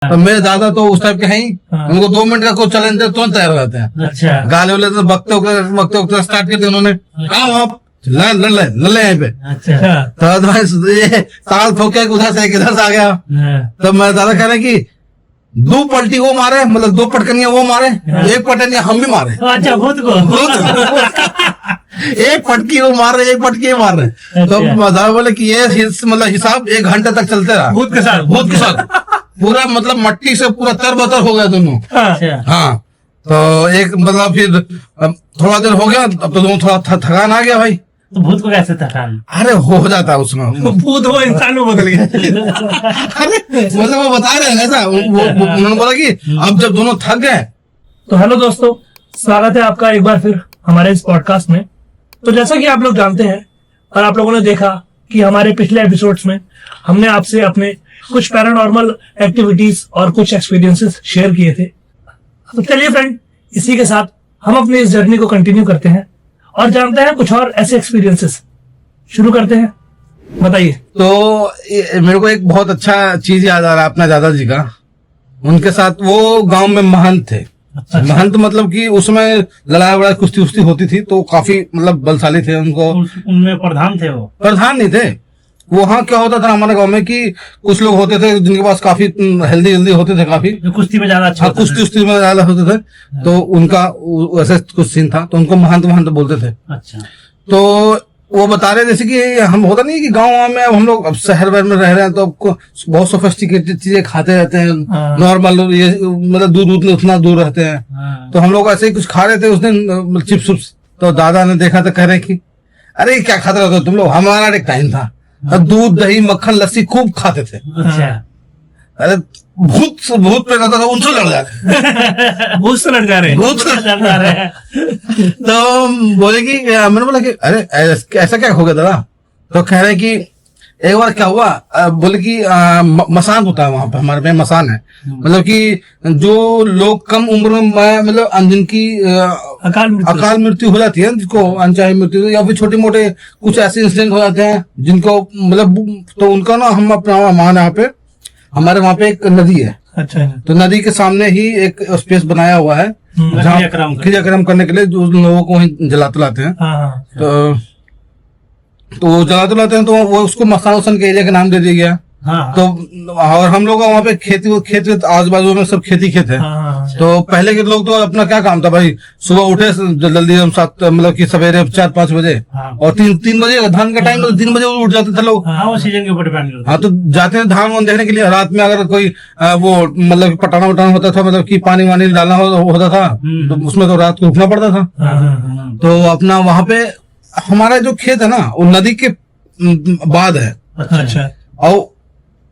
तो मेरे दादा तो उस टाइप के हैं ही, उनको 2 मिनट का कोई चैलेंज दे तुरंत तैयार हो जाते हैं। अच्छा। गाली वाले तो बकते वक्त स्टार्ट कर दिया उन्होंने, आओ आप लड़ यहाँ पे। अच्छा। तो ये ताल ठोक के उधर से इधर से आ गया। तो मेरे दादा कह रहे कि 2 पलटी वो मारे, मतलब 2 पटकनियां वो मारे, 1 पटकनियां हम भी मारे। अच्छा, भूत को 1 पटकी वो मार रहे, 1 पटकी ये मार रहे। तो दादा बोले कि ये मतलब हिसाब 1 घंटे तक चलते रहा भूत के साथ पूरा, मतलब मट्टी से पूरा तरबतर हो गया दोनों। अच्छा। हाँ, तो एक मतलब फिर थोड़ा देर हो गया, अब तो दोनों थोड़ा थकान आ गया भाई। तो भूत को कैसे थकान? अरे हो जाता है उसमें, भूत वो इंसान में बदल गया। अरे मतलब वो बता रहे हैं ऐसा, उन्होंने बोला कि अब जब दोनों थक गए। तो हेलो दोस्तों, स्वागत है आपका एक बार फिर हमारे इस पॉडकास्ट में। तो जैसा कि आप लोग जानते हैं और आप लोगों ने देखा कि हमारे पिछले एपिसोड्स में हमने आपसे अपने कुछ पैरानॉर्मल एक्टिविटीज और कुछ एक्सपीरियंसेस शेयर किए थे। तो चलिए फ्रेंड, इसी के साथ हम अपनी इस जर्नी को कंटिन्यू करते हैं और जानते हैं कुछ और ऐसे एक्सपीरियंसेस। शुरू करते हैं, बताइए। तो मेरे को एक बहुत अच्छा चीज याद आ रहा है अपना दादाजी का। उनके साथ वो गांव में महंत थे। अच्छा। महंत मतलब कि उसमें लड़ाई वड़ाई कुश्ती उश्ती होती थी, तो काफी मतलब बलशाली थे। उनको उनमें प्रधान थे वो? प्रधान नहीं थे। वहाँ क्या होता था हमारे गांव में कि कुछ लोग होते थे जिनके पास काफी हेल्दी होते थे, काफी जो कुश्ती में ज्यादा अच्छा हाँ, कुश्ती उश्ती में ज्यादा होते थे। तो उनका ऐसे कुछ सीन था, तो उनको महंत बोलते थे। अच्छा। तो वो बता रहे जैसे कि हम होता नहीं कि गाँव में अब हम लोग अब शहर में रह रहे हैं, तो आपको बहुत सोफिस्टिकेटेड चीजें खाते रहते हैं। नॉर्मल ये मतलब दूध उतना दूर रहते हैं। तो हम लोग ऐसे ही कुछ खा रहे थे उस दिन, चिप्स उप्स। तो दादा ने देखा तो कह रहे कि अरे क्या खाते रहते हो तुम लोग, हमारा एक टाइम था दूध दही मक्खन लस्सी खूब खाते थे। अच्छा। अरे भूत पे रहता था, उनसे लड़ जाते। भूत से लड़ जा रहे हैं। भूत से लड़ जा रहे हैं। तो बोले कि मैंने बोला कि अरे ऐसा क्या हो गया दादा? तो कह रहे कि एक बार क्या हुआ, बोले कि मसान होता है वहां पे, हमारे में मसान है। मतलब कि जो लोग कम उम्र में मतलब जिनकी अकाल मृत्यु हो जाती है, जिनको अनचाही मृत्यु या फिर छोटे मोटे कुछ ऐसे इंसिडेंट हो जाते हैं जिनको मतलब, तो उनका ना हम अपना मान यहाँ पे हमारे वहाँ पे एक नदी है। अच्छा। तो नदी के सामने ही एक स्पेस बनाया हुआ है जहाँ क्रियाक्रम करने के लिए जो लोगों को वहीं जलाते लाते हैं। तो वो जलाते लाते हैं, तो वो उसको मसान वसान के एरिया का नाम दे दिया गया। हाँ। तो और हम लोग वहाँ पे खेत आजू बाजू में सब खेती खेत है। तो पहले के लोग तो अपना क्या काम था भाई, सुबह उठे जल्दी हम 7 मतलब कि सवेरे 4-5 बजे। हाँ। और 3 बजे धान का टाइम, 3 बजे उठ जाते थे लोग। हाँ, वो सीजन के ऊपर डिपेंड करता है। हाँ, तो जाते हैं धान वान देखने के लिए। रात में अगर कोई वो मतलब पटाना वटाना होता था, मतलब कि पानी वानी डालना होता था, तो उसमें तो रात को उठना पड़ता था। तो अपना वहाँ पे हमारा जो खेत है ना, वो नदी के बाद है। अच्छा। और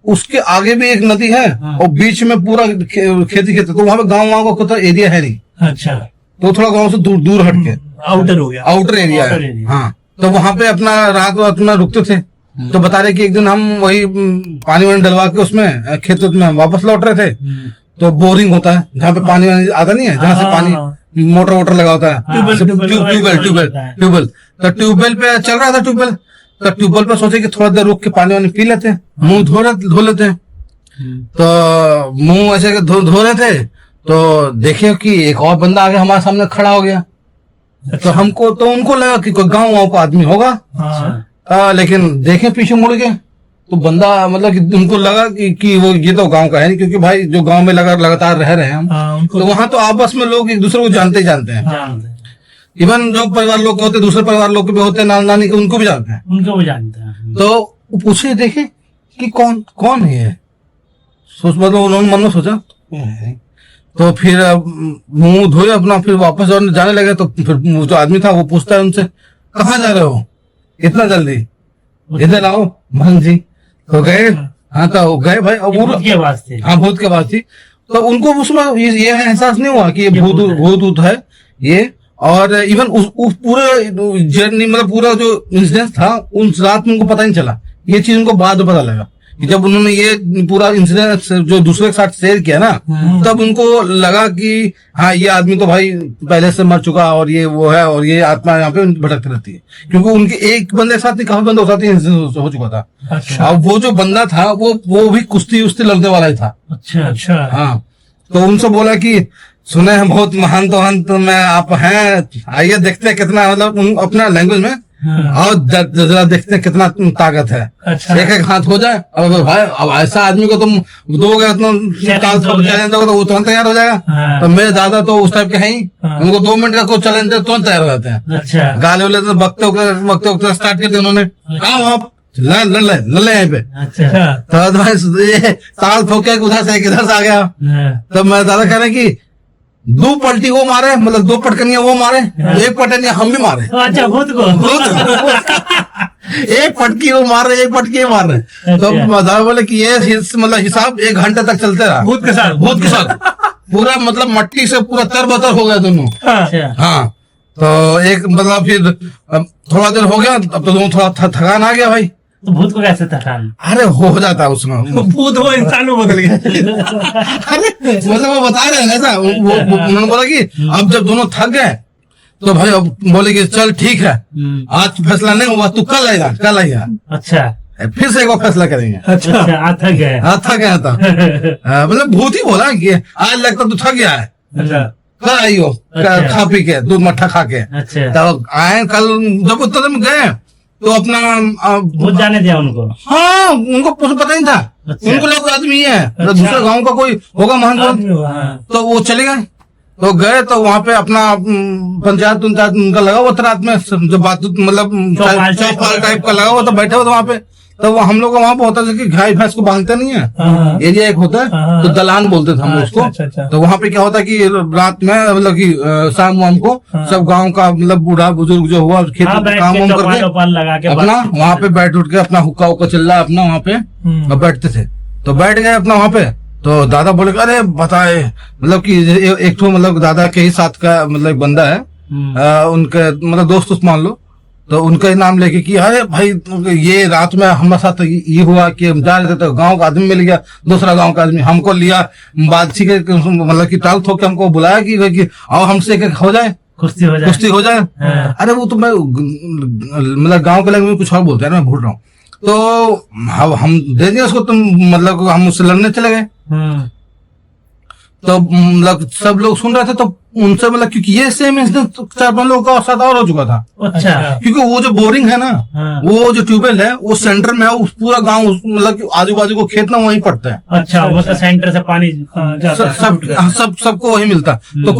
उसके आगे भी एक नदी है। और बीच में पूरा खेती खेत है। तो वहाँ पे गाँव का कोई एरिया है नहीं। अच्छा। तो थोड़ा गाँव से दूर हट के आउटर हो गया, आउटर एरिया है। हाँ, तो वहाँ पे अपना रात अपना रुकते थे। तो बता रहे कि एक दिन हम वही पानी वानी डलवा के उसमें खेत में वापस लौट रहे थे। तो बोरिंग होता है जहाँ पे पानी वानी आता नहीं है, जहाँ से पानी मोटर वोटर लगा होता है, ट्यूबवेल। तो ट्यूबवेल पे चल रहा था ट्यूबवेल। तो ट्यूबवेल पे सोचे कि थोड़ा देर रुक के पानी वानी पी लेते हैं, मुंह धो लेते हैं। तो मुंह ऐसे धो रहे थे, तो देखे कि एक और बंदा आगे हमारे सामने खड़ा हो गया। तो हमको तो उनको लगा कि कोई गाँव का आदमी होगा। लेकिन देखे पीछे मुड़ के, तो बंदा मतलब कि उनको लगा कि वो ये तो गांव का है नहीं, क्योंकि भाई जो गांव में लगातार रह रहे हैं हम। तो वहां तो आपस में लोग एक दूसरे को जानते हैं। इवन जो परिवार लोग होते, दूसरे परिवार लोग भी होते, नाना नानी के, उनको भी जानते हैं। तो पूछे देखे कि कौन है। मतलब उन्होंने मन में सोचा तो फिर मुंह धोए अपना, फिर वापस जाने लगे। तो फिर जो आदमी था वो पूछता है उनसे, कहाँ जा रहे हो इतना जल्दी, इधर आओ महंत जी। तो गए। हाँ, तो गए भाई। भूत की आवाज थी। हाँ, भूत की आवाज थी। तो उनको उसमें ये एहसास नहीं हुआ कि ये भूत है ये। और इवन उस पूरे जर्नी मतलब पूरा जो इंसिडेंट था उस रात में उनको पता नहीं चला। ये चीज उनको बाद में पता लगा कि जब उन्होंने ये पूरा इंसिडेंट जो दूसरे के साथ शेयर किया ना, तब उनको लगा कि हाँ ये आदमी तो भाई पहले से मर चुका और ये वो है और ये आत्मा यहाँ पे भटकती रहती है, क्योंकि उनके एक बंदे के साथ नहीं काफी बंदों के साथ इंसिडेंट हो चुका था। अच्छा अब वो जो बंदा था वो भी कुश्ती उस्ती लड़ने वाला ही था। अच्छा अच्छा हाँ, तो उनसे बोला कि सुने हैं बहुत महान तो में आप हैं, आइए देखते हैं कितना, मतलब अपना लैंग्वेज में और जरा देखते हैं कितना ताकत है। अच्छा एक एक हाथ हो जाए और भाई अब ऐसा आदमी को तुम दोगे इतना ताल चैलेंज दोगे तो वो तुरंत तैयार हो जाएगा। हाँ। तो मेरे दादा तो उस टाइप के हैं ही, हाँ। उनको 2 मिनट का कोई चैलेंज दे तुरंत तैयार हो जाते हैं। अच्छा गाली वाले तो वक्त स्टार्ट करते उन्होंने, आओ आप लड़ यहाँ पे। अच्छा तो भाई ये ताल ठोक के उधर से इधर से आ गया। तब मेरे दादा कह रहे कि 2 पलटी वो मारे, मतलब 2 पटकनियां वो मारे, 1 पटकनिया हम भी मारे। अच्छा भूत को एक पटकी वो मार रहे, एक पटकी वो मार रहे। तो दादा बोले कि ये मतलब हिसाब 1 घंटे तक चलते रहा भूत के साथ पूरा, मतलब मट्टी से पूरा तरबतर हो गया दोनों। अच्छा हाँ, तो एक मतलब फिर थोड़ा देर हो गया, अब तो दोनों थोड़ा थकान आ गया भाई। तो भूत को कैसे थकान? अरे हो जाता है उसमें, भूत वो इंसान में बदल गया। अरे मतलब वो बता रहे हैं ऐसा, उन्होंने बोला कि अब जब दोनों थक गए तो भाई अब बोले कि चल ठीक है, आज फैसला नहीं हुआ तू कल आएगा। अच्छा फिर से एक बार फैसला करेंगे। अच्छा अच्छा आज थक गए। हाँ थक गया था। मतलब भूत ही बोला कि आज लगता तू थक गया है, अच्छा कल आइयो अच्छा। खा पी के दूध मट्ठा खा के। अच्छा तो आए कल, जब उतना दिन गए तो अपना भूत जाने दिया उनको? हाँ उनको पता नहीं था। अच्छा। उनको लोग आदमी है, अच्छा। दूसरे गांव का कोई होगा महान, आदमी हुआ, हाँ। तो वो चले गए। तो गए तो वहां पे अपना पंचायत उनका लगा हुआ था, रात में जो बात मतलब चौपाल टाइप का लगा हुआ था, बैठे हुए थे वहां पे। तो वो हम लोग वहां पे होता था कि गाय भैंस को बांधते नहीं है, हाँ। एरिया एक होता है हाँ। तो दलान बोलते थे हम लोग उसको। अच्छा, अच्छा। तो वहां पे क्या होता है कि रात में मतलब कि शाम वाम को हाँ। सब गांव का मतलब बूढ़ा बुजुर्ग जो हुआ खेत हाँ, बैठ काम के वाम चौपाल करके वौपाल लगा के अपना बात- वहां पे बैठ उठ के अपना हुक्का उक्का चल रहा है अपना वहां पे और बैठते थे। तो बैठ गए अपना वहां पे। तो दादा बोले अरे बताए, मतलब कि एक तो मतलब दादा के ही साथ का मतलब एक बंदा है, उनके मतलब दोस्त उस मान लो, तो उनका ही नाम लेके कि अरे भाई ये रात में हमारे साथ ये हुआ कि हम जा रहे थे तो गांव का आदमी मिल गया, दूसरा गांव का आदमी हमको लिया बादशी के मतलब कि टाल ठोक के हमको बुलाया कि आओ हमसे एक हो जाए, कुश्ती हो जाए। हाँ। अरे वो तो मैं मतलब गांव के लैंग्वेज में कुछ और बोलते हैं ना, मैं भूल रहा हूँ। तो हम दे दिए उसको, तुम मतलब हम उससे लड़ने चले गए। तो मतलब सब लोग सुन रहे थे, तो उनसे मतलब क्योंकि ये सेम इंसिडेंट 4-5 लोगों का साथ और हो चुका था। अच्छा क्योंकि वो जो बोरिंग है ना, हाँ। वो जो ट्यूबवेल है वो सेंटर में है, उस पूरा गांव मतलब कि आजू बाजू को खेत ना वहीं पड़ता है। अच्छा वो तो सेंटर से पानी जाता है। सबको वही मिलता। तो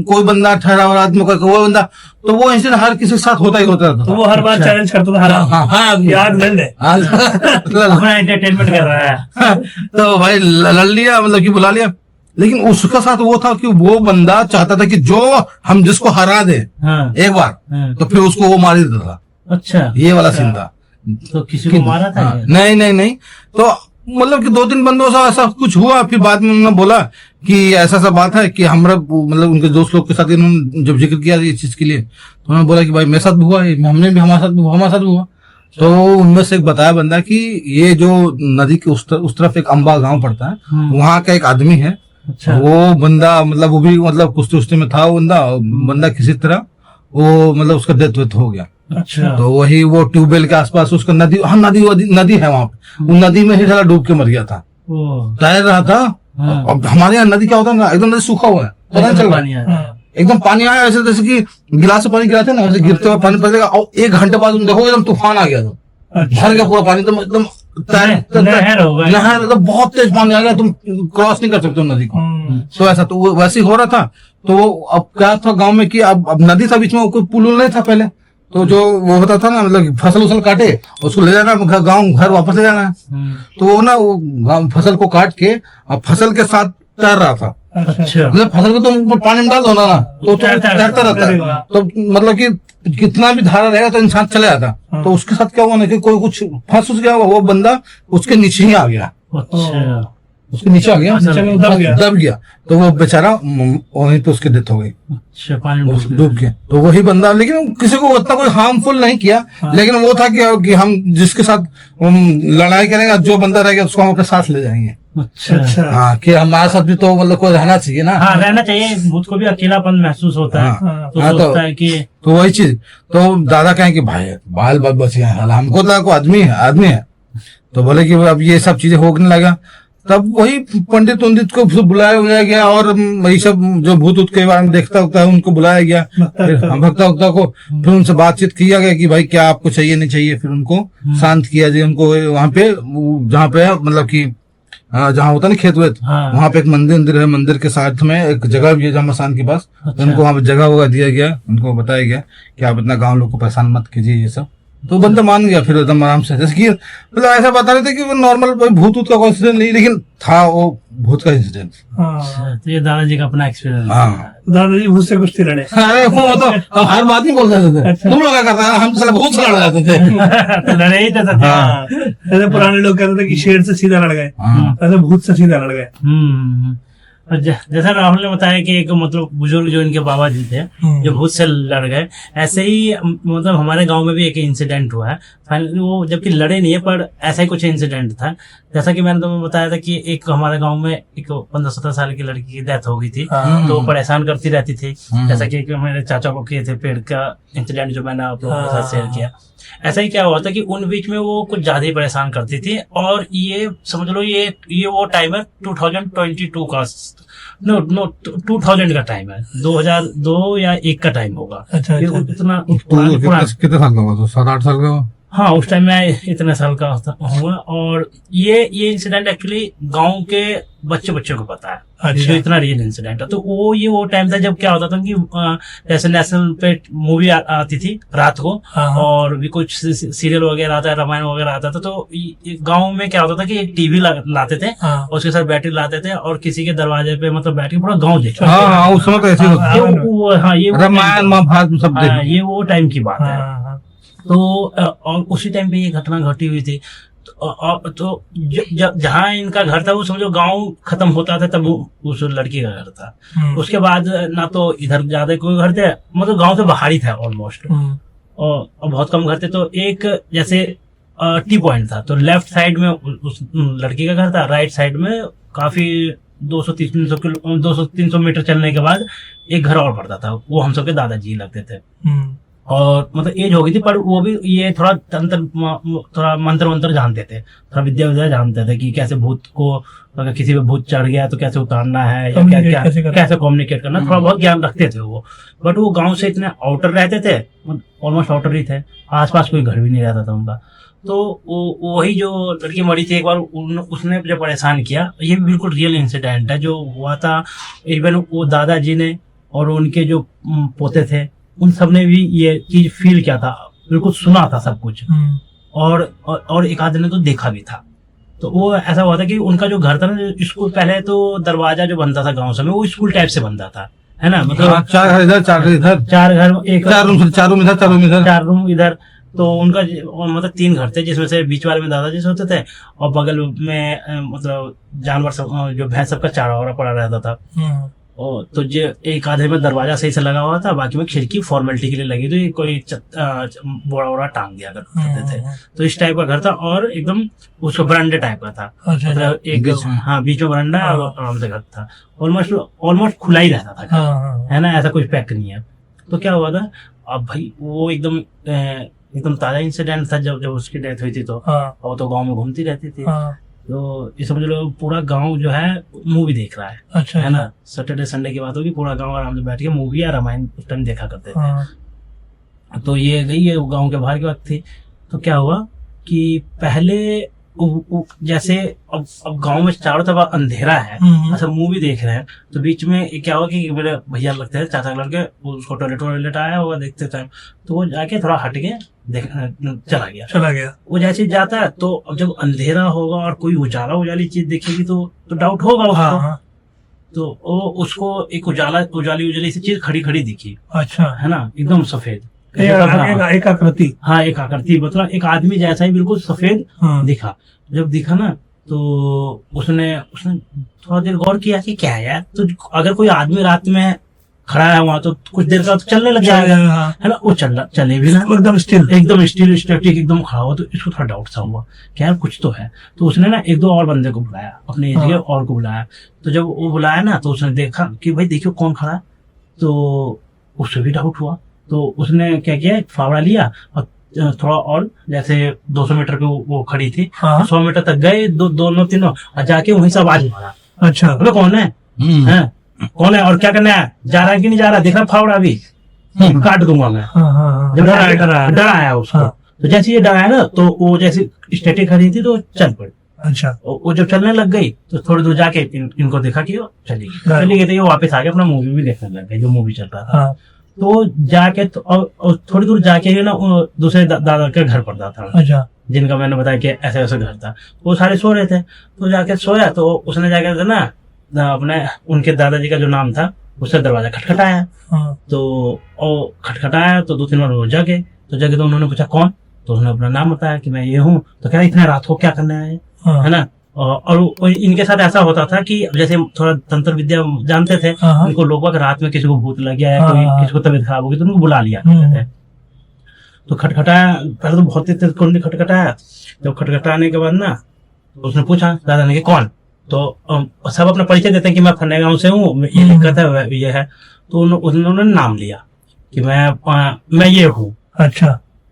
कोई बंदा ठहरा हुआ आदमी वो बंदा, तो वो इंसिडेंट हर किसी के साथ होता ही होता तो था। वो हर बार चैलेंज करता था, हरा हाँ याद लड़ ले। अपना एंटरटेनमेंट कर रहा है। तो भाई लड़ लिया, मतलब कि बुला लिया। लेकिन उसका साथ वो था कि वो बंदा चाहता था कि जो हम जिसको हरा दे हाँ। एक बार, हाँ। तो फिर उसको वो मार ही देता था। अच्छा ये वाला सीन था। तो किसी को मारा था हाँ, क्या? नहीं। तो मतलब कि 2-3 बंदों से ऐसा कुछ हुआ। फिर बाद में उन्होंने बोला कि ऐसा बात है कि हमारा मतलब उनके दोस्त लोग के साथ इन्होंने जब जिक्र किया ये चीज के लिए, तो उन्होंने बोला कि भाई मेरे साथ भी हुआ, हमने भी हमारे साथ भी हुआ। तो उनमें से एक बताया बंदा कि ये जो नदी के उस तरफ एक अम्बा गांव पड़ता है, वहां का एक आदमी है। अच्छा। वो बंदा मतलब वो भी मतलब कुश्ती में था, वो बंदा किसी तरह वो मतलब उसका डेथ हो गया। अच्छा तो वही वो ट्यूबवेल के आसपास उसका नदी है वहां पे, वो नदी में ही साला डूब के मर गया था, तैर रहा था। अब हमारे यहाँ नदी क्या होता है ना, एकदम नदी सूखा हुआ है, पता नहीं चल रहा, एकदम पानी आया ऐसे जैसे कि गिलास से पानी गिराते ना, वैसे गिरते हुए पानी पड़ेगा। और 1 घंटे बाद तुम देखोगे एकदम तूफान आ गया, भर गया पूरा पानी, तुम एकदम नहर, तो बहुत तेज पानी आ गया, तुम क्रॉस नहीं कर सकते नदी को। तो ऐसा तो वो वैसे ही हो रहा था। तो वो अब क्या था गांव में कि अब नदी था बीच में, कोई पुल नहीं था पहले। तो जो वो होता था ना, मतलब फसल उसल काटे उसको ले जाना गांव, घर वापस ले जाना है। तो वो ना वो फसल को काट के अब फसल के साथ तैर रहा था। अच्छा मतलब फसल को तुम पानी में डाल दो ना तो तैरता रहता है। तो मतलब कि कितना भी धारा रहेगा तो इंसान चले जाता। तो उसके साथ क्या हुआ ना कि कोई कुछ फंस गया, वो बंदा उसके नीचे ही आ गया। अच्छा उसके नीचे आ गया, नीचे में दब गया, तो वो बेचारा वहीं पे उसकी डेथ हो गई, अच्छा, पानी में डूब के। तो वही बंदा, लेकिन किसी को उतना कोई हार्मफुल नहीं किया, लेकिन वो था कि हम जिसके साथ लड़ाई करेंगे, जो बंदा रहेगा उसको हम अपने साथ ले जाएंगे। अच्छा, हाँ, कि हमारे साथ भी तो मतलब कोई रहना चाहिए ना। हाँ, रहना चाहिए, भूत को भी अकेलापन महसूस होता है, तो सोचता है कि तो वही चीज, तो दादा कहें कि भाई बाल बाल बचे हैं, हमको तो आदमी है, तो बोले कि अब ये सब चीजें होने लगा। तब वही पंडित उन्डित को बुलाया गया, और वही सब जो भूत उत के बारे में देखता है उनको बुलाया गया, फिर भक्ता उक्ता को, फिर उनसे बातचीत किया गया कि भाई क्या आपको चाहिए नहीं चाहिए, फिर उनको शांत किया जाए। उनको वहां पे, जहाँ पे मतलब कि जहाँ होता है ना खेत वेत, वहाँ पे एक मंदिर है, मंदिर के साथ में एक जगह भी है जमसान के पास। तो उनको वहाँ पे जगह वगह दिया गया, उनको बताया गया कि आप इतना गाँव लोग को परेशान मत कीजिए ये सब। तो बंदा मान गया फिर एकदम आराम से। जैसे कि मतलब ऐसा बता रहे थे कि वो नॉर्मल भूत का कोई इंसिडेंट नहीं, लेकिन था वो भूत का इंसिडेंट। तो ये दादाजी का अपना एक्सपीरियंस। हाँ, दादाजी भूत से कुछ लड़े? अरे वो तो हर बात ही बोल रहे थे, तुम लोग क्या करते हैं, हम साला भूत से लड़ जाते थे। तो लड़े ही थे सत्य। हाँ। ऐसे पुराने लोग कहते थे कि शेर से सीधा लड़ गए, ऐसे भूत से सीधा लड़ गए। और जैसा राहुल ने बताया कि एक मतलब बुजुर्ग जो इनके बाबा जी थे जो भूत से लड़ गए, ऐसे ही मतलब हमारे गांव में भी एक इंसिडेंट हुआ है। फाइनली वो जबकि लड़े नहीं है, पर ऐसा ही कुछ इंसिडेंट था। जैसा कि मैंने तुम्हें बताया था कि एक हमारे गांव में एक 15-17 साल की लड़की की डेथ हो गई थी, तो वो परेशान करती रहती थी। जैसा कि मेरे चाचा को किए थे पेड़ का इंसिडेंट जो मैंने आप लोगों के साथ शेयर किया। ऐसा ही क्या हुआ था कि उन बीच में वो कुछ ज्यादा ही परेशान करती थी, और ये समझ लो ये वो टाइम है 2022 का, नो 2000 का टाइम है, 2002 या 1 का टाइम होगा। अच्छा, इतना कितने साल का हुआ? तो 7-8 साल का हुआ। हाँ, उस टाइम मैं इतने साल का हुआ। और ये इंसिडेंट एक्चुअली गांव के बच्चे को पता है। अच्छा। जो इतना रियल इंसिडेंट है, तो वो टाइम था जब क्या होता था कि जैसे नेशनल पे मूवी आती थी रात को, और भी कुछ सीरियल वगैरह आता है, रामायण वगैरह आता था। तो गांव में क्या होता था कि एक टीवी लाते थे, और उसके साथ बैटरी लाते थे, और किसी के दरवाजे पे मतलब बैठ के पूरा गाँव देखते। हाँ, उस समय तो ऐसे ये रामायण महाभारत सब ये वो टाइम की बात है। तो और उसी टाइम पे ये घटना घटी हुई थी। तो जहाँ इनका घर था वो समझो गांव खत्म होता था, तब उस लड़की का घर था। उसके बाद ना तो इधर ज्यादा कोई घर थे, मतलब गांव से बाहर ही था ऑलमोस्ट, और बहुत कम घर थे। तो एक जैसे टी पॉइंट था, तो लेफ्ट साइड में उस लड़की का घर था, राइट साइड में काफी 200-300 मीटर चलने के बाद एक घर और पड़ता था। वो हम सबके दादाजी लगते थे, और मतलब एज हो गई थी, पर वो भी ये थोड़ा मंत्र वंत्र जानते थे, थोड़ा विद्या जानते थे कि कैसे भूत को, अगर किसी पे भूत चढ़ गया तो कैसे उतारना है, या कैसे कम्युनिकेट करना, थोड़ा बहुत ज्ञान रखते थे वो। बट वो गांव से इतने आउटर रहते थे, ऑलमोस्ट आउटर ही थे, आसपास कोई घर भी नहीं रहता था उनका। तो वही जो लड़की मरी थी एक बार, उसने जो परेशान किया, ये भी बिल्कुल रियल इंसिडेंट है जो हुआ था। इवन वो दादाजी ने और उनके जो पोते थे, उन सब ने भी ये चीज फील किया था, बिल्कुल सुना था सब कुछ, और एक आदमी ने तो देखा भी था। तो वो ऐसा हुआ था कि उनका जो घर था ना, स्कूल, पहले तो दरवाजा जो बनता था गांव से में वो स्कूल टाइप से बनता था, है ना, मतलब 4 घर इधर, 4 इधर, 4 घर, एक 4 रूम, 4 रूम इधर, 4 रूम इधर, 4 रूम इधर। तो उनका मतलब 3 घर थे, जिसमें से बीच वाले में दादाजी सोते थे, और बगल में मतलब जानवर सब, जो भैंस सबका चारा वारा पड़ा रहता था। तो जो एक आधे में दरवाजा सही से लगा हुआ था, बाकी में खिड़की फॉर्मेलिटी के लिए लगी, तो कोई बोरा वोरा टांग दिया करते थे। तो इस टाइप का घर था, और एकदम उसको बरांडे टाइप का था, मतलब एक बीच में बरांडा और आराम से घर था, ऑलमोस्ट खुला ही रहता था, है ना, ऐसा कुछ पैक नहीं है। तो क्या हुआ था, अब भाई वो एकदम ताजा इंसिडेंट था जब उसकी डेथ हुई थी। तो वो तो गाँव में घूमती रहती थी, तो ये समझ लो पूरा गांव जो है मूवी देख रहा है। अच्छा, है ना, सैटरडे संडे की बात होगी, पूरा गांव आराम से बैठ के मूवी या रामायण उस टाइम देखा करते थे। तो ये गई है गांव के बाहर की वक्त थी। तो क्या हुआ कि पहले जैसे अब गांव में चारों तरफ अंधेरा है, अच्छा मूवी देख रहे हैं, तो बीच में क्या हुआ कि मेरे भैया लगते हैं, चाचा लड़के, उसको टॉयलेट आया होगा देखते टाइम, तो वो जाके थोड़ा हट के चला गया। वो जैसे जाता है, तो अब जब अंधेरा होगा और कोई उजाली चीज देखेगी तो डाउट होगा उसको। तो वो उसको एक उजाली सी चीज खड़ी दिखी। अच्छा, है ना, एकदम सफेद, एक आकृति, हाँ एक आकृति, मतलब एक आदमी जैसा ही बिल्कुल सफेद दिखा। जब दिखा ना, तो उसने थोड़ा देर गौर किया कि क्या है यार, तो अगर कोई आदमी रात में खड़ा है वहां तो कुछ देर का तो चलने लग जाएगा, है ना। वो चले भी ना, एकदम स्टिल स्टैटिक एकदम खड़ा हुआ। तो इसको थोड़ा डाउट सा हुआ कि यार कुछ तो है। तो उसने ना 1-2 और बंदे को बुलाया, अपने एरिया और को बुलाया। तो जब वो बुलाया ना, तो उसने देखा कि भाई देखियो कौन खड़ा है। तो उससे भी डाउट हुआ। तो उसने क्या किया, एक फावड़ा लिया और थोड़ा और जैसे 200 मीटर पे वो खड़ी थी, 100 मीटर तक गए दोनों तीनों, और जाके वहीं से आवाज मारा, अच्छा अबे कौन है, कौन है और क्या करना है, जा रहा है कि नहीं जा रहा, देख रहा फावड़ा भी काट दूंगा मैं। जब डर आया उसको, तो जैसे ये डर आया ना, तो वो जैसे स्टेटिक खड़ी थी तो चल पड़ी। अच्छा, वो जब चलने लग गई तो थोड़ी दूर जाके इनको देखा कि वो चली गई। तो ये वापस आ गए, अपना मूवी भी देखने लग गए, जो मूवी चल रहा था। तो जाके और थोड़ी दूर जाके ना दूसरे दादा के घर पड़ता था, अच्छा, जिनका मैंने बताया कि ऐसे ऐसे घर था। वो सारे सो रहे थे, तो जाके सोया। तो उसने जाके ना अपने उनके दादाजी का जो नाम था उससे दरवाजा खटखटाया। तो खटखटाया तो 2-3 बार वो जगे। तो उन्होंने पूछा कौन, तो उसने अपना नाम बताया कि मैं ये हूँ। तो क्या इतने रात को क्या करने आए, है ना। और इनके साथ ऐसा होता था कि जैसे थोड़ा तंत्र विद्या जानते थे, उनको लोग रात में किसी को भूत लग गया है, कोई किसी को तबीयत खराब होगी तो उनको बुला लिया थे। तो खटखटाया, पहले तो बहुत तेज कुंडी खटखटाया। जब खटखटाने के बाद ना, तो उसने पूछा दादा ने कि कौन। तो सब अपना परिचय देते हैं कि मैं फन्ने गांव से हूँ, ये दिक्कत है, ये है। तो उन्होंने नाम लिया कि मैं ये हूँ। अच्छा,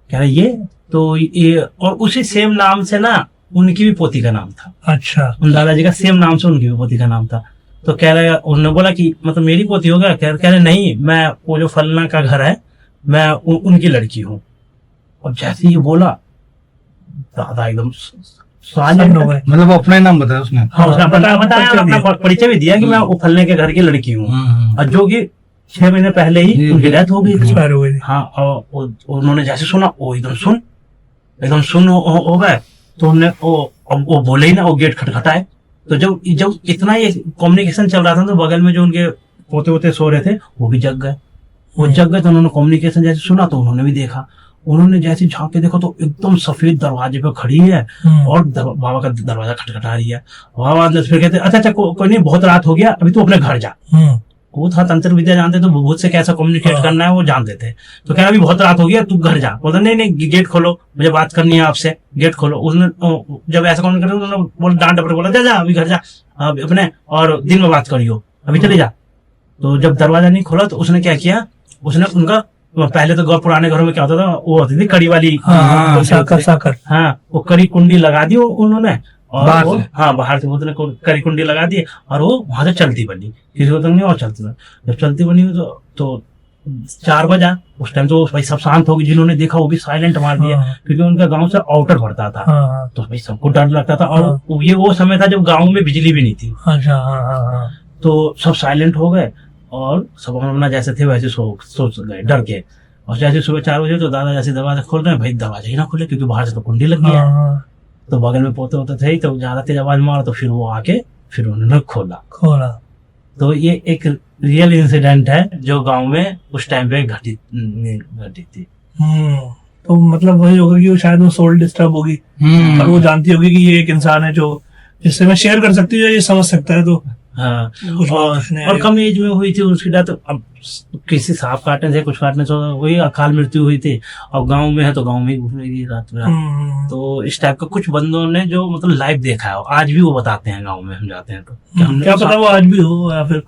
कह रहे ये तो ये, और उसी सेम नाम से ना उनकी भी पोती का नाम था। अच्छा, उन दादाजी का सेम नाम से उनकी भी पोती का नाम था। तो कह रहे, उन्होंने बोला कि मतलब मेरी पोती होगा, कह रहे नहीं, मैं वो जो फलना का घर है मैं उनकी लड़की हूँ। और जैसे ही बोला दादा एकदम मतलब वो अपना ही नाम बताया उसने। हाँ, उसने बताया, अपना परिचय भी दिया कि मैं वो फलने के घर की लड़की हूँ, और जो कि 6 महीने पहले ही उनकी डेथ हो गई थी। हाँ, और उन्होंने जैसे सुना वो एकदम सुन हो गए। तो उन्होंने वो बोले ही ना, वो गेट खटखटाए। तो जब इतना ये कम्युनिकेशन चल रहा था, तो बगल में जो उनके पोते सो रहे थे वो भी जग गए। तो उन्होंने कम्युनिकेशन जैसे सुना, तो उन्होंने भी देखा। उन्होंने जैसे झांक के देखा तो एकदम सफेद दरवाजे पे खड़ी है और बाबा का दरवाजा खटखटा रही है। बाबा फिर कहते अच्छा कोई नहीं, बहुत रात हो गया, अभी तू अपने घर जा। वो था तंत्र विद्या जानते, तो भूत से कैसा कम्युनिकेट करना है वो जानते थे। तो कह रहा अभी बहुत रात हो गया, तू घर जा। बोलता नहीं गेट खोलो, मुझे बात करनी है आपसे, गेट खोलो। उसने जब ऐसा कम्युनिकेट उन्होंने बोला, डांट डपट बोला, जा अभी घर जा अपने, और दिन में बात करियो, अभी चले जा। तो जब दरवाजा नहीं खोला तो उसने क्या किया, उसने उनका पहले तो पुराने घरों में क्या होता था, वो होती थी कड़ी वाली साकर, हाँ, वो कड़ी कुंडी लगा दी उन्होंने, और बाहर से उसने कड़ी कुंडी लगा दी, और वो वहां से चलती बनी, किसी को तक नहीं, और चलती बनी। जब चलती बनी तो 4 बजा, उस टाइम तो भाई सब शांत हो गए। जिन्होंने देखा वो भी साइलेंट मार दिया, क्योंकि उनका गांव से आउटर पड़ता था। तो भाई सबको डर लगता था, और ये वो समय था जब गाँव में बिजली भी नहीं थी। तो सब साइलेंट हो गए, और सब अपना जैसे थे वैसे सोच गए डर के। और जैसे सुबह 4 बजे तो दादा जैसे दरवाजा खोल रहे हैं, भाई दरवाजा ही ना खोले, क्योंकि बाहर से तो कुंडी लग गया। तो बगल में पोते होते थे, तो ज्यादा तेज आवाज मारा, तो फिर वो आके फिर उन्होंने खोला। तो ये एक रियल इंसिडेंट है जो गांव में उस टाइम पे घटी थी। तो मतलब वही होगा कि शायद वो सोल डिस्टर्ब होगी, और वो जानती होगी कि ये एक इंसान है जो जिससे मैं शेयर कर सकती हूँ, ये समझ सकता है। तो हाँ, और कम एज में हुई थी उसकी डेथ। अब किसी सांप काटने से, कुछ काटने से वही अकाल मृत्यु हुई थी। और गांव में है तो गांव में ही घूम रही थी रात में। तो इस टाइप का कुछ बंदों ने जो मतलब लाइव देखा है, आज भी वो बताते हैं गांव में हम जाते हैं तो। क्या पता वो आज भी हो, या फिर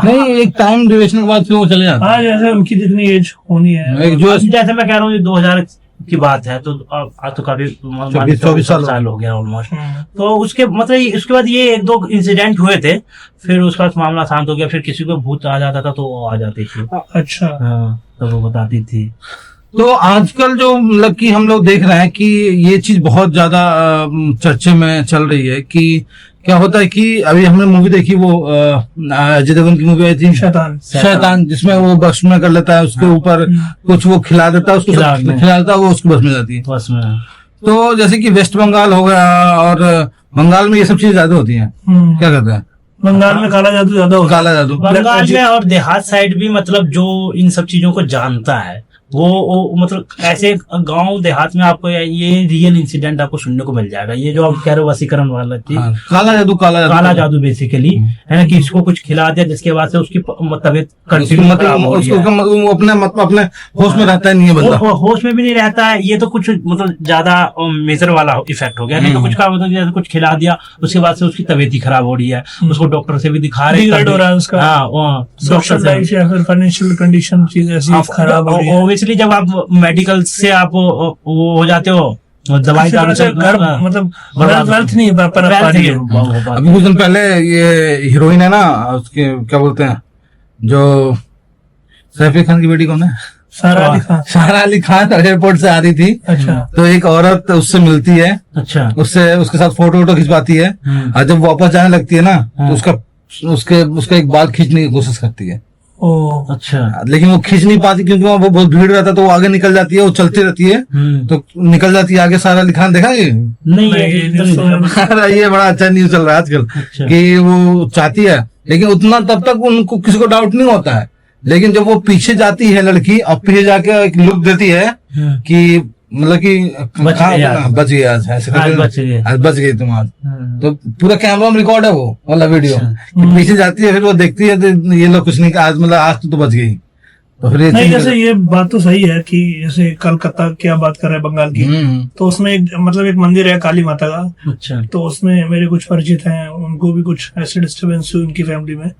नहीं, एक टाइम ड्यूरेशन के बाद फिर वो चले जाते हैं। जैसे उनकी जितनी एज होनी है, जैसे मैं कह रहा हूँ 2000 की बात है, तो आज तो काफी 24 साल हो गया ऑलमोस्ट। तो उसके मतलब उसके बाद ये 1-2 इंसिडेंट हुए थे, फिर उसके बाद मामला शांत हो गया। फिर किसी को भूत आ जाता था तो वो आ जाती थी। अच्छा, हाँ, तो वो बताती थी। तो आजकल जो मतलब कि हम लोग देख रहे हैं कि ये चीज बहुत ज्यादा चर्चे में चल रही है कि क्या होता है कि अभी हमने मूवी देखी, वो अजय देवगन की मूवी आई थी शैतान, जिसमें वो बस में कर लेता है, उसके ऊपर कुछ वो खिला देता है, उसको खिला देता है, वो उसकी बस में जाती है। बस में तो जैसे कि वेस्ट बंगाल हो गया, और बंगाल में ये सब चीजें ज्यादा होती हैं। क्या कहते हैं, बंगाल में काला जादू ज्यादा होता है। काला जादू बंगाल में और देहात साइड भी, मतलब जो इन सब चीजों को जानता है वो मतलब ऐसे गांव देहात में आपको ये रियल इंसिडेंट आपको सुनने को मिल जाएगा। ये जो आप कह रहे हो वसीकरण वाला चीज, हाँ, काला जादू बेसिकली है ना, कि इसको कुछ खिला दिया जिसके बाद से उसकी तबीयत कंटिन्यू मतलब वो अपने होश में रहता नहीं है बंदा, होश में भी नहीं रहता है। ये तो कुछ मतलब ज्यादा मेजर वाला इफेक्ट हो गया। नहीं तो कुछ का मतलब जैसे कुछ खिला दिया उसके बाद से उसकी तबीयत ही खराब हो रही है, उसको डॉक्टर से भी दिखा रहे हैं, फाइनेंशियल कंडीशन चीज ऐसी खराब हो रही है। ऑब्वियसली जब आप मेडिकल से आप वो हो जाते हो, दवाई दारू से घर मतलब वेल्थ नहीं पा रही है। अभी कुछ दिन पहले ये हीरोइन है ना, उसके क्या बोलते हैं, जो सैफ अली खान की बेटी कौन है, सारा अली खान एयरपोर्ट से आ रही थी। अच्छा। तो एक औरत उससे मिलती है, अच्छा, उससे उसके साथ फोटो वोटो खिंचवाती है, और जब वापस जाने लगती है ना तो उसका एक बाल खींचने की कोशिश करती है। अच्छा, लेकिन वो खींच नहीं पाती क्योंकि वहाँ बहुत भीड़ रहता है, तो वो आगे निकल जाती है, वो चलती रहती है तो निकल जाती है आगे। सारा अली खान देखा ये नहीं, ये बड़ा अच्छा न्यूज चल रहा है आजकल। अच्छा। कि वो चाहती है, लेकिन उतना तब तक उनको किसी को डाउट नहीं होता है, लेकिन जब वो पीछे जाती है लड़की और पीछे जाके एक लुक देती है कि मतलब कि बच गई आज, ऐसे आज बच गई तुम आज, तो पूरा कैमरा में रिकॉर्ड है वो वाला वीडियो। पीछे जाती है, फिर वो देखती है तो ये लोग कुछ नहीं, आज मतलब आज तो बच गई। तो फिर नहीं, जैसे ये बात तो सही है कि जैसे कलकत्ता की आप बात कर रहे हैं, बंगाल की, तो उसमें एक मंदिर है काली माता का। अच्छा। तो उसमें मेरे कुछ परिचित हैं, उनको भी कुछ ऐसे डिस्टर्बेंस हुई उनकी फैमिली में,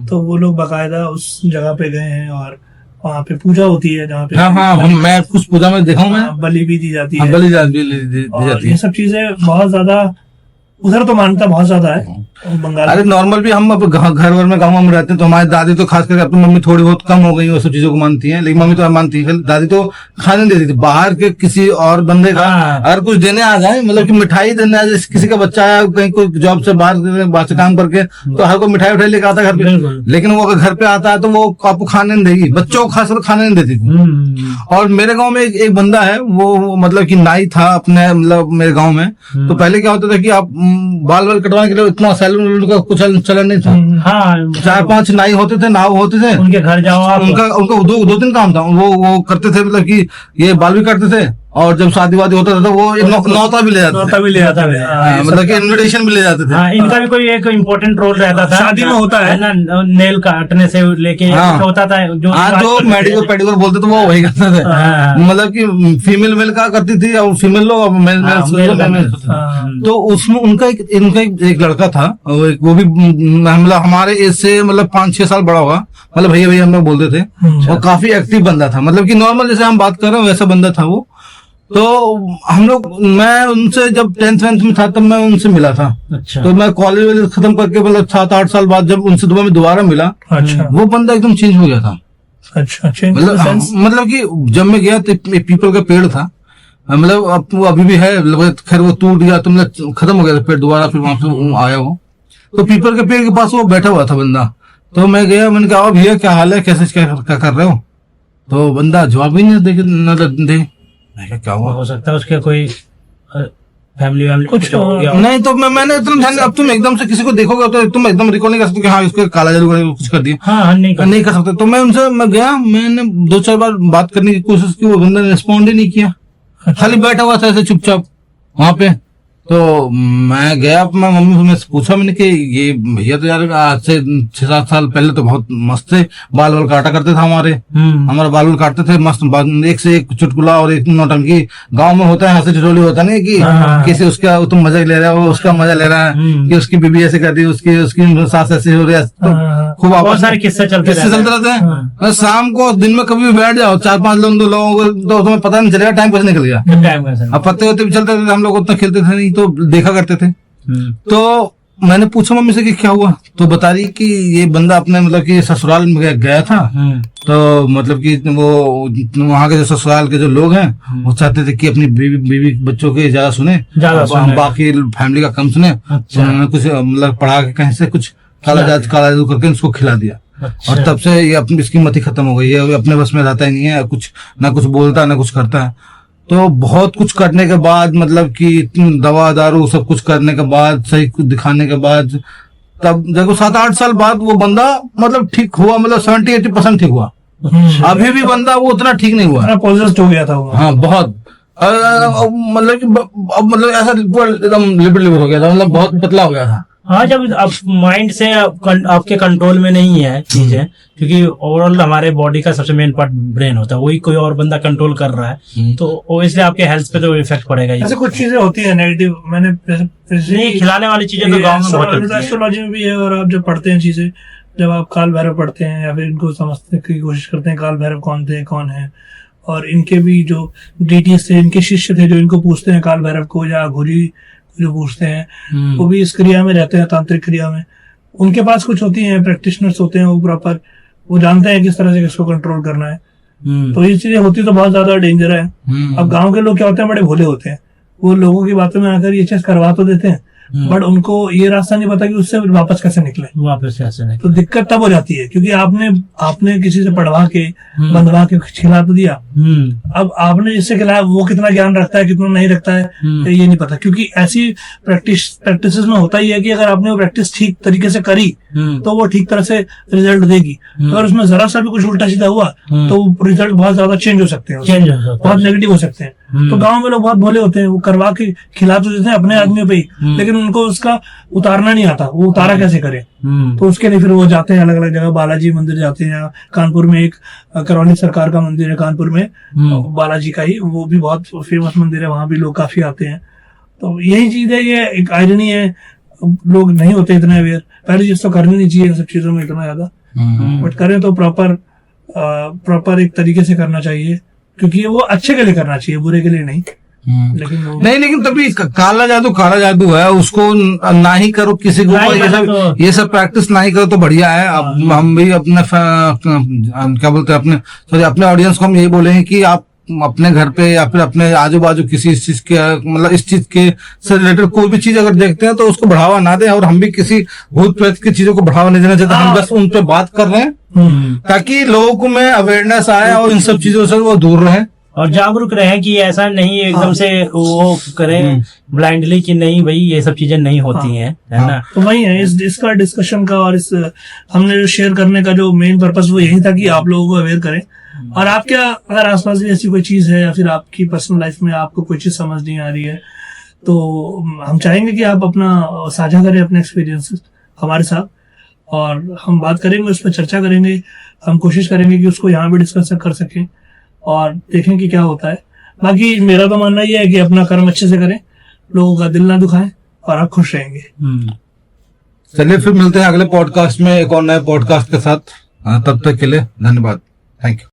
तो वो लोग बाकायदा उस जगह पे गए हैं और वहाँ पे पूजा होती है जहाँ पे। हाँ, मैं कुछ पूजा में देखा हूँ, मैं बलि भी दी जाती है, बलि दी जाती है। ये सब चीजें बहुत ज्यादा उधर तो मान्यता बहुत ज्यादा है बंगाल। अरे नॉर्मल भी हम अब घर वर में गाँव में रहते हैं, तो हमारी दादी तो खास करके, अपनी मम्मी थोड़ी बहुत कम हो गई वो सब चीजों को मानती है, लेकिन मम्मी तो मानती है। दादी तो खाने देती थी बाहर के किसी और बंदे का, अगर कुछ देने आ जाए, मतलब कि मिठाई देने आ जाए, किसी का बच्चा आया कहीं कोई जॉब से बाहर से काम करके, तो हर कोई मिठाई लेके आता है घर पे, लेकिन वो अगर घर पे आता है तो वो आपको खाने नहीं देगी, बच्चों को खासकर खाने नहीं देती थी। और मेरे गाँव में एक बंदा है, वो मतलब की नाई था अपने, मतलब मेरे गाँव में। तो पहले क्या होता था कि आप बाल कटवाने के लिए इतना सैलून का कुछ चलन नहीं था। हाँ, 4-5 नाई होते थे, नाव होते थे, उनके घर जाओ आप। उनका दो तीन काम था। वो करते थे, मतलब कि ये बाल भी काटते थे, और जब शादी वादी होता था तो वो नौता भी ले जाते थे, मतलब कि इन्विटेशन भी ले जाते थे। हाँ, इनका भी कोई एक इम्पोर्टेंट रोल रहता था शादी में, होता है ना, नेल काटने से लेके होता था। जो मेडिकल पेडिकल बोलते थे वो वही करते थे, मतलब कि फीमेल मेल का करती थी, और फीमेल लोग मेल तो उसमें उनका एक लड़का था, वो भी मतलब हमारे एज से मतलब 5-6 साल बड़ा होगा, मतलब भैया हम लोग बोलते थे। और काफी एक्टिव बंदा था, मतलब कि नॉर्मल जैसे हम बात कर रहे हैं वैसा बंदा था वो। तो हम लोग, मैं उनसे जब 10th में था तब मैं उनसे मिला था। अच्छा। तो मैं कॉलेज खत्म करके मतलब 7-8 साल बाद जब उनसे दोबारा मिला, अच्छा, वो बंदा एकदम चेंज हो गया था। अच्छा, मतलब कि जब मैं गया तो पीपल का पेड़ था, मतलब वो अभी भी है, खैर वो टूट गया, तो मतलब खत्म हो गया था पेड़, दोबारा फिर वहां से आया वो। तो पीपल के पेड़ के पास वो बैठा हुआ था बंदा। तो मैं गया, मैंने कहा भैया क्या हाल है, कैसे क्या कर रहे हो? तो बंदा जवाब ही नहीं दे। क्या हुआ? हो सकता है उसके कोई फैमिली कुछ हो गया। नहीं, तो मैंने इतना ध्यान, अब तुम एकदम से किसी को देखोगे तो तुम एकदम रिकॉल नहीं कर सकते कि हाँ इसको काला जादू कुछ कर दिया। हाँ, नहीं कर सकते। तो मैं गया, मैंने 2-4 बार बात करने की कोशिश की, वो बंदा ने रिस्पॉन्ड ही नहीं किया, खाली बैठा हुआ था ऐसे चुपचाप वहां पे। तो मैं गया, मैं मम्मी से पूछा, मैंने कि ये भैया तो यार आज से 6-7 साल पहले तो बहुत मस्त थे, बाल काटा करते थे हमारे बाल काटते थे मस्त, एक से एक चुटकुला और एक नौटंकी। गांव में होता है हंसी ठिठोली, होता नहीं कि किसी उसका तुम मजा ले रहा है, वो उसका मजा ले रहा है, कि उसकी बीबी ऐसे कर रही है, उसकी सास ऐसे हो रही है, तो खूब बहुत सारे किस्से चलते रहते हैं। शाम को दिन में कभी भी बैठ जाओ 4-5 लोगों को, तो तुम्हें पता नहीं चलेगा टाइम कैसे निकल गया। अब पत्ते होते भी चलते थे, हम लोग उतना खेलते थे नहीं, तो देखा करते थे। तो मैंने पूछा मम्मी से कि क्या हुआ, तो बता रही कि ये बंदा अपने मतलब कि ससुराल में गया था, तो मतलब कि वो वहाँ के जो ससुराल के जो लोग हैं वो चाहते थे कि अपनी बीवी बच्चों के ज्यादा सुने, बाकी फैमिली का कम सुने। तो उन्होंने कुछ मतलब पढ़ा के कहीं से कुछ काला जादू करके उसको खिला दिया। अच्छा। और तब से ये अपनी इसकी मति खत्म हो गई है, अपने बस में रहता ही नहीं है, कुछ ना कुछ बोलता ना कुछ करता है। तो बहुत कुछ करने के बाद, मतलब कि दवा दारू सब कुछ करने के बाद, सही कुछ दिखाने के बाद, तब देखो 7-8 साल बाद वो बंदा मतलब ठीक हुआ, मतलब 70-80% ठीक हुआ। अभी भी बंदा वो उतना ठीक नहीं हुआ। पॉजिटिव हो गया था वो। हाँ बहुत, मतलब कि अब मतलब ऐसा एकदम लिबर हो गया था, मतलब बहुत पतला हो गया था। हाँ, जब अब माइंड से आपके कंट्रोल में नहीं है चीजें, क्योंकि ओवरऑल हमारे बॉडी का सबसे मेन पार्ट ब्रेन होता है, वही कोई और बंदा कंट्रोल कर रहा है, तो ओब्वियसली आपके हेल्थ पे तो इफेक्ट पड़ेगा ही। ऐसे कुछ चीजें होती है नेगेटिव, मैंने नहीं, खिलाने वाली चीजें तो गाँव में बहुत होती है। एस्ट्रोलॉजी में भी है, और आप जब पढ़ते हैं चीजें, जब आप काल भैरव पढ़ते हैं या फिर इनको समझने की कोशिश करते हैं काल भैरव कौन थे कौन है, और इनके भी जो डीटीएस थे, इनके शिष्य थे जो इनको पूछते हैं काल भैरव को या घुरी जो पूछते हैं, वो भी इस क्रिया में रहते हैं, तांत्रिक क्रिया में। उनके पास कुछ होती हैं, प्रैक्टिशनर्स होते हैं, वो प्रॉपर वो जानते हैं किस तरह से किसको कंट्रोल करना है। तो ये चीजें होती तो बहुत ज्यादा डेंजर है। अब गांव के लोग क्या होते हैं, बड़े भोले होते हैं, वो लोगों की बातों में आकर ये चीज करवा तो देते हैं, बट उनको ये रास्ता नहीं पता कि उससे वापस कैसे निकले, वापस कैसे निकले। तो दिक्कत तब हो जाती है, क्योंकि आपने किसी से पढ़वा के बंधवा के खिला तो दिया, अब आपने जिससे खिलाया वो कितना ज्ञान रखता है कितना नहीं रखता है ये नहीं पता, क्योंकि ऐसी प्रैक्टिस में होता ही है कि अगर आपने वो प्रैक्टिस ठीक तरीके से करी तो वो ठीक तरह से रिजल्ट देगी, अगर उसमें जरा सा भी कुछ उल्टा सीधा हुआ तो रिजल्ट बहुत ज्यादा चेंज हो सकते हैं, बहुत नेगेटिव हो सकते हैं। तो गांव में लोग बहुत भोले होते हैं, वो करवा के खिला तो देते हैं अपने आदमियों पे ही, लेकिन उनको उसका उतारना नहीं आता, वो उतारा कैसे करे। तो उसके लिए फिर वो जाते हैं अलग अलग जगह, बालाजी मंदिर जाते हैं, कानपुर में एक करौली सरकार का मंदिर है कानपुर में, बालाजी का ही, वो भी बहुत फेमस मंदिर है, वहां भी लोग काफी आते हैं। तो यही चीज है, ये एक आयरनी है, लोग नहीं होते इतने अवेयर। पहली चीज तो करनी नहीं चाहिए इन सब चीजों में इतना ज्यादा, बट करें तो प्रॉपर एक तरीके से करना चाहिए, क्योंकि वो अच्छे के लिए करना चाहिए, बुरे के लिए नहीं। लेकिन तभी काला जादू है, उसको ना ही करो किसी को, ये सब प्रैक्टिस ना ही करो तो बढ़िया है। अब हम भी अपने क्या बोलते हैं, अपने ऑडियंस को हम यही बोलेंगे कि आप अपने घर पे या फिर अपने आजू बाजू किसी इस चीज के, मतलब इस चीज के से रिलेटेड कोई भी चीज अगर देखते हैं तो उसको बढ़ावा ना दें, और हम भी किसी भूत प्रेत की चीजों को बढ़ावा नहीं देना चाहते, हम बस उन पे बात कर रहे हैं ताकि लोगों में अवेयरनेस आए और इन सब चीजों से वो दूर रहें और जागरूक रहे कि ऐसा नहीं एकदम से वो करें ब्लाइंडली कि नहीं भाई ये सब चीजें नहीं होती हैं, है ना। तो वही है इसका डिस्कशन का, और इस हमने जो शेयर करने का जो मेन पर्पस वो यही था कि आप लोगों को अवेयर करें। और आप क्या, अगर आसपास भी ऐसी कोई चीज है या फिर आपकी पर्सनल लाइफ में आपको कोई चीज समझ नहीं आ रही है, तो हम चाहेंगे कि आप अपना साझा करें अपने एक्सपीरियंसेस हमारे साथ, और हम बात करेंगे, उस पर चर्चा करेंगे। हम कोशिश करेंगे कि उसको यहाँ भी डिस्कस कर सकें और देखें कि क्या होता है। बाकी मेरा तो मानना ये है कि अपना कर्म अच्छे से करें, लोगों का दिल ना दुखाएं, और आप खुश रहेंगे। चलिए फिर मिलते हैं अगले पॉडकास्ट में एक और नए पॉडकास्ट के साथ। तब तक के लिए धन्यवाद, थैंक यू।